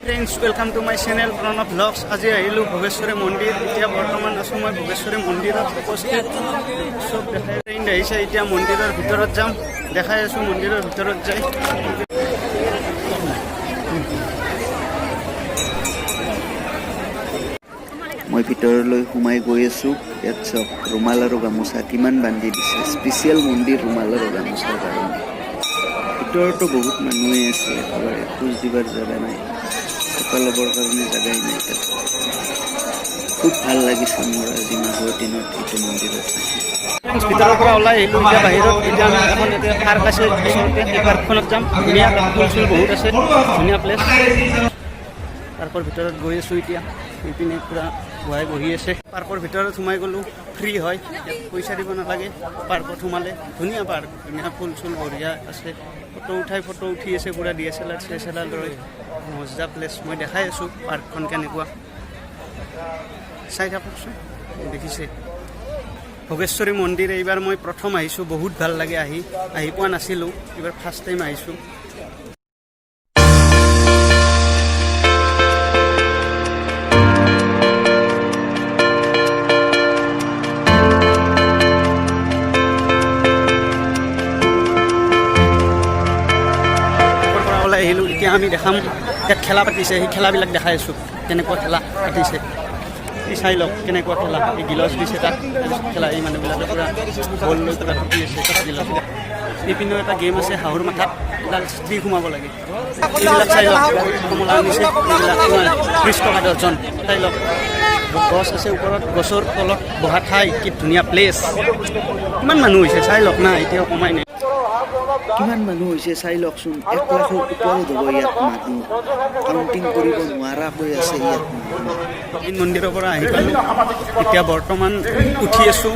Friends welcome to my channel Pranab blogs. আজি আহিলোঁ ভোগেশ্বৰী মন্দিৰ। এতিয়া বৰ্তমান আছোঁ মই ভোগেশ্বৰী মন্দিৰত উপস্থিত। চব দেখাই ট্ৰেইন আহিছে, এতিয়া মন্দিৰৰ ভিতৰত যাম। দেখাই আছোঁ মন্দিৰৰ ভিতৰত যাই। মই ভিতৰলৈ সোমাই গৈ আছোঁ। ইয়াত চব ৰুমাল আৰু গামোচা কিমান বান্ধি দিছে, স্পেচিয়েল মন্দিৰ ৰুমাল আৰু গামোচাৰ কাৰণে। ভিতৰতো বহুত মানুহে আছে, একেবাৰে খোজ দিবৰ জেগা নাই, ফটো ল'বৰ কাৰণে জেগাই নাই তাত। খুব ভাল লাগিছে মোৰ আজি মাঘৰ দিনত এইটো মন্দিৰত আহি। ভিতৰৰ পৰা ওলাই আহিলোঁ এতিয়া বাহিৰত। এতিয়া আমি এখন এতিয়া পাৰ্ক আছে ওচৰতে, সেই পাৰ্কখনত যাম। ধুনীয়া ফুল চুল বহুত আছে, ধুনীয়া প্লেচ। পাৰ্কৰ ভিতৰত গৈ আছোঁ এতিয়া। এইপিনে পূৰা বহাই বহি আছে। পাৰ্কৰ ভিতৰত সোমাই গ'লোঁ, ফ্ৰী হয়, পইচা দিব নালাগে। পাৰ্কত সোমালে ধুনীয়া পাৰ্ক, ধুনীয়া ফুল চুল বঢ়িয়া আছে। ফটো উঠি আছে পূৰা DSLR লৈ। মজা প্লেচ। মই দেখাই আছোঁ পাৰ্কখন কেনেকুৱা, চাই থাককচোন। দেখিছে ভোগেশ্বৰী মন্দিৰ এইবাৰ মই প্ৰথম আহিছোঁ, বহুত ভাল লাগে আহি পোৱা নাছিলোঁ, এইবাৰ ফাৰ্ষ্ট টাইম আহিছোঁ। আহিলোঁ এতিয়া আমি দেখাম ইয়াত খেলা পাতিছে, সেই খেলাবিলাক দেখাই আছোঁ কেনেকুৱা খেলা পাতিছে। এই চাই লওক কেনেকুৱা খেলা, এই গিলাচ দিছে তাত খেলা। এই মানুহবিলাকে পূৰা বল লৈ পূৰা ফুটি আছে গিলাচ। এইপিনেও এটা গেম আছে, হাঁহৰ মাথাত এডাল স্ত্ৰী সোমাব লাগে। এইবিলাক চাই লওক, কমলা আনিছে এইবিলাক 30 টকা ডজন। চাই লওক গছ আছে ওপৰত, গছৰ তলত বহা ঠাই, কি ধুনীয়া প্লেচ। কিমান মানুহ হৈছে চাই লওক না, এতিয়াও কমাই নাই। কিমান মানুহ হৈছে চাই লওকচোন, 1 লাখৰ ওপৰত হ'ব ইয়াত মানুহ। কাউণ্টিং কৰিব নোৱাৰাকৈ আছে ইয়াত মানুহ। মেইন মন্দিৰৰ পৰা আহি পালোঁ, এতিয়া বৰ্তমান উঠি আছোঁ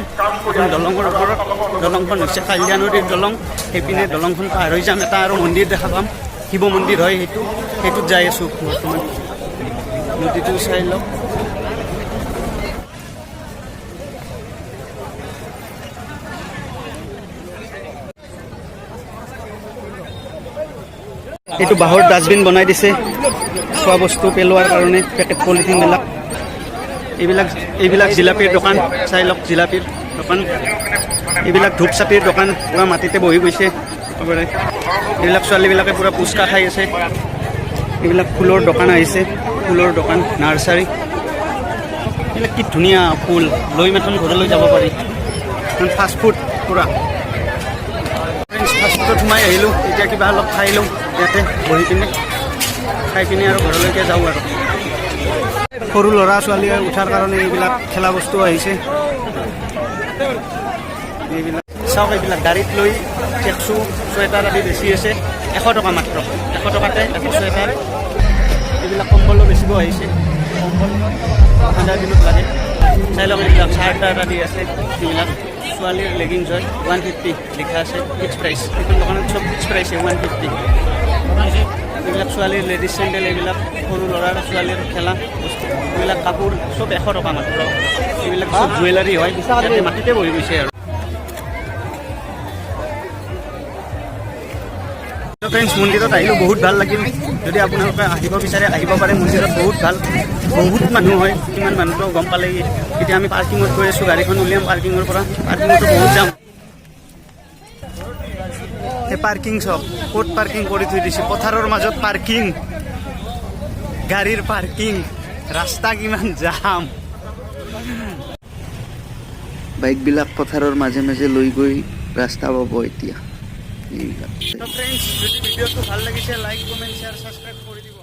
এখন দলঙৰ ওপৰত। দলংখন হৈছে কালিয়া নদীৰ দলং। সেইপিনে দলংখন পাৰ হৈ যাম, এটা আৰু মন্দিৰ দেখা পাম, শিৱ মন্দিৰ হয় সেইটোত যাই আছোঁ বৰ্তমান। নদীটো চাই লওক। এইটো বাঁহৰ ডাষ্টবিন বনাই দিছে খোৱা বস্তু পেলোৱাৰ কাৰণে, পেকেট পলিথিনবিলাক। এইবিলাক জিলাপিৰ দোকান, চাই লওক জিলাপিৰ দোকান। এইবিলাক ধূপচাপিৰ দোকান, পূৰা মাটিতে বহি গৈছে একেবাৰে। এইবিলাক ছোৱালীবিলাকে পূৰা পুচকা খাই আছে। এইবিলাক ফুলৰ দোকান আহিছে, ফুলৰ দোকান, নাৰ্চাৰী। এইবিলাক কি ধুনীয়া ফুল, লৈ মাথন ঘৰলৈ যাব পাৰি। ফাষ্টফুড পূৰা। ফাষ্টফুডত সোমাই আহিলোঁ, এতিয়া কিবা অলপ খাই লওঁ ইয়াতে বহি পিনে। খাই পিনে আৰু ঘৰলৈকে যাওঁ আৰু। সৰু ল'ৰা ছোৱালীয়ে উঠাৰ কাৰণে এইবিলাক খেলা বস্তু আহিছে। এইবিলাক চাওক, এইবিলাক গাড়ীত লৈ টেক্সু চুৱেটাৰ আদি বেছি আছে। 100 টকা মাত্ৰ, 100 টকাতে এটা চুৱেটাৰ। এইবিলাক কম্বলো বেচিব আহিছে, কম্বল ঠাণ্ডাৰ দিনত লাগে। চাই লওক এইবিলাক চাৰ্ট টাৰ্ট আদি আছে। এইবিলাক ছোৱালীৰ লেগিংছ হয়, 150 লিখা আছে ফিক্স প্ৰাইচ। এইখন দোকানত চব ফিক্স প্ৰাইচে 150। এইবিলাক ছোৱালীৰ লেডিজ চেণ্ডেল, এইবিলাক সৰু ল'ৰাৰ ছোৱালীৰ খেলা বস্তু, এইবিলাক কাপোৰ চব 100 টকা মাত্ৰ। এইবিলাক চব জুৱেলাৰী হয়, ইয়াতে মাটিতে বহি গৈছে আৰু। ফ্ৰেণ্ডছ মন্দিৰত আহিলোঁ, বহুত ভাল লাগিল। যদি আপোনালোকে আহিব বিচাৰে আহিব পাৰে, মন্দিৰত বহুত ভাল, বহুত মানুহ হয়। কিমান মানুহটো গম পালেই। এতিয়া আমি পাৰ্কিঙত গৈ আছোঁ, গাড়ীখন উলিয়াম পাৰ্কিঙৰ পৰা। পাৰ্কিঙতো বহুত যাম। এই পাৰ্কিং চব ক'ত পাৰ্কিং কৰি থৈ দিছে, পথাৰৰ মাজত পাৰ্কিং, গাড়ীৰ পাৰ্কিং, ৰাস্তা কিমান জাম। বাইকবিলাক পথাৰৰ মাজে মাজে লৈ গৈ ৰাস্তা পাব এতিয়া। ফ্ৰেণ্ডছ যদি ভিডিঅ'টো ভাল লাগিছে লাইক কমেণ্ট শ্বেয়াৰ ছাবস্ক্ৰাইব কৰি দিব।